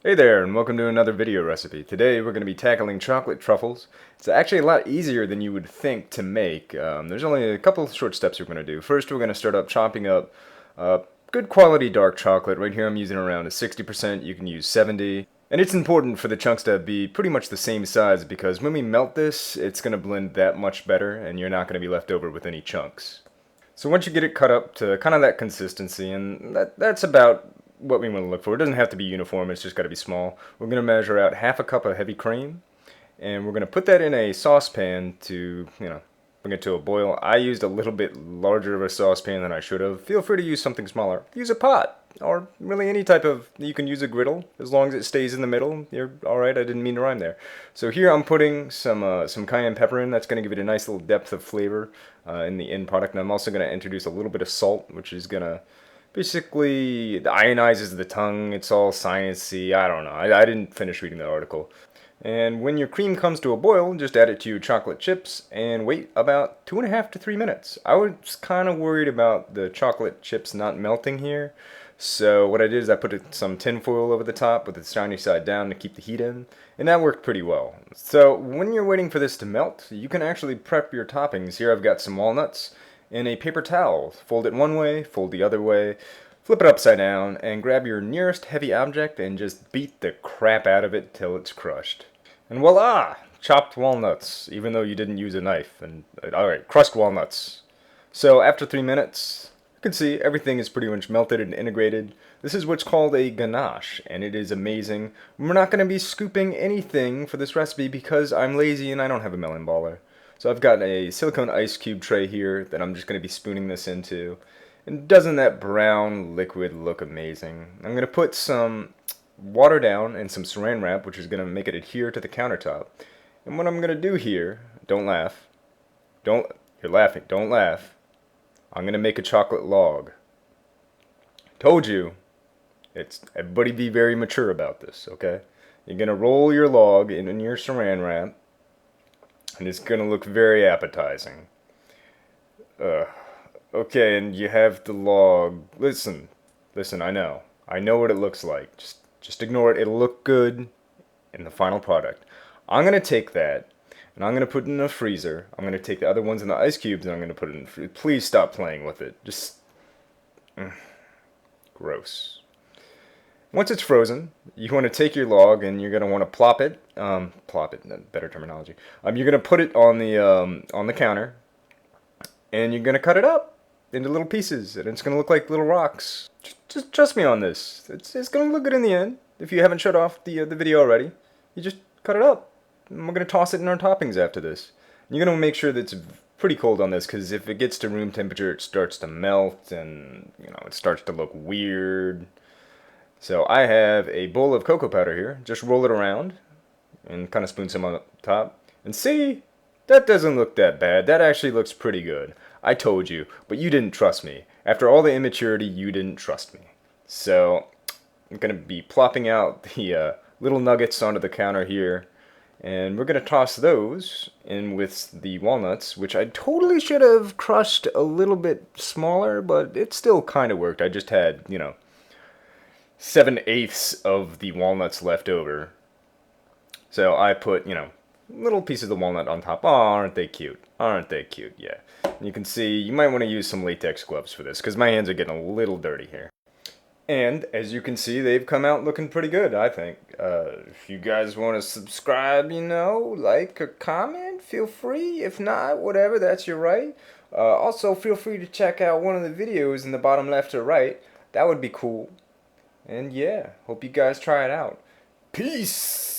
Hey there, and welcome to another video recipe. Today we're going to be tackling chocolate truffles. It's actually a lot easier than you would think to make. There's only a couple short steps we're going to do. First, we're going to start up chopping up good quality dark chocolate. Right here I'm using around a 60%, you can use 70. And it's important for the chunks to be pretty much the same size because when we melt this, it's going to blend that much better and you're not going to be left over with any chunks. So once you get it cut up to kind of that consistency, and that's about what we want to look for. It doesn't have to be uniform, it's just got to be small. We're going to measure out half a cup of heavy cream, and we're going to put that in a saucepan to, bring it to a boil. I used a little bit larger of a saucepan than I should have. Feel free to use something smaller. Use a pot, or really any type of, you can use a griddle, as long as it stays in the middle. You're alright, I didn't mean to rhyme there. So here I'm putting some cayenne pepper in. That's going to give it a nice little depth of flavor in the end product. And I'm also going to introduce a little bit of salt, which is going to basically it ionizes the tongue. It's all sciencey. I don't know. I didn't finish reading the article. And when your cream comes to a boil, just add it to your chocolate chips and wait about 2.5 to 3 minutes. I was kind of worried about the chocolate chips not melting here. So what I did is I put some tin foil over the top with the shiny side down to keep the heat in, and that worked pretty well. So when you're waiting for this to melt, you can actually prep your toppings. Here I've got some walnuts in a paper towel. Fold it one way, fold the other way, flip it upside down, and grab your nearest heavy object and just beat the crap out of it till it's crushed. And voila! Chopped walnuts, even though you didn't use a knife. And alright, crushed walnuts. So after 3 minutes, you can see everything is pretty much melted and integrated. This is what's called a ganache, and it is amazing. We're not going to be scooping anything for this recipe because I'm lazy and I don't have a melon baller. So I've got a silicone ice cube tray here that I'm just going to be spooning this into. And doesn't that brown liquid look amazing? I'm going to put some water down and some saran wrap, which is going to make it adhere to the countertop. And what I'm going to do here, don't laugh. You're laughing, don't laugh. I'm going to make a chocolate log. Told you. Everybody be very mature about this, okay? You're going to roll your log in your saran wrap, and it's going to look very appetizing. Okay, and you have the log. Listen, I know what it looks like. Just ignore it. It'll look good in the final product. I'm going to take that, and I'm going to put it in a freezer. I'm going to take the other ones in the ice cubes, and I'm going to put it in the freezer. Please stop playing with it. Just, gross. Once it's frozen, you want to take your log, and you're going to want to plop it, better terminology. You're going to put it on the counter, and you're going to cut it up into little pieces, and it's going to look like little rocks. Just trust me on this. It's going to look good in the end. If you haven't shut off the video already, you just cut it up. And we're going to toss it in our toppings after this. And you're going to make sure that it's pretty cold on this, because if it gets to room temperature, it starts to melt, and it starts to look weird. So I have a bowl of cocoa powder here. Just roll it around and kind of spoon some on top. And see, that doesn't look that bad. That actually looks pretty good. I told you, but you didn't trust me. After all the immaturity, you didn't trust me. So I'm going to be plopping out the little nuggets onto the counter here. And we're going to toss those in with the walnuts, which I totally should have crushed a little bit smaller, but it still kind of worked. I just had, 7/8 of the walnuts left over. So I put, little pieces of walnut on top. Oh, aren't they cute? Aren't they cute? Yeah. And you can see, you might want to use some latex gloves for this, because my hands are getting a little dirty here. And, as you can see, they've come out looking pretty good, I think. If you guys want to subscribe, like or comment, feel free. If not, whatever, that's your right. Also, feel free to check out one of the videos in the bottom left or right. That would be cool. And yeah, hope you guys try it out. Peace!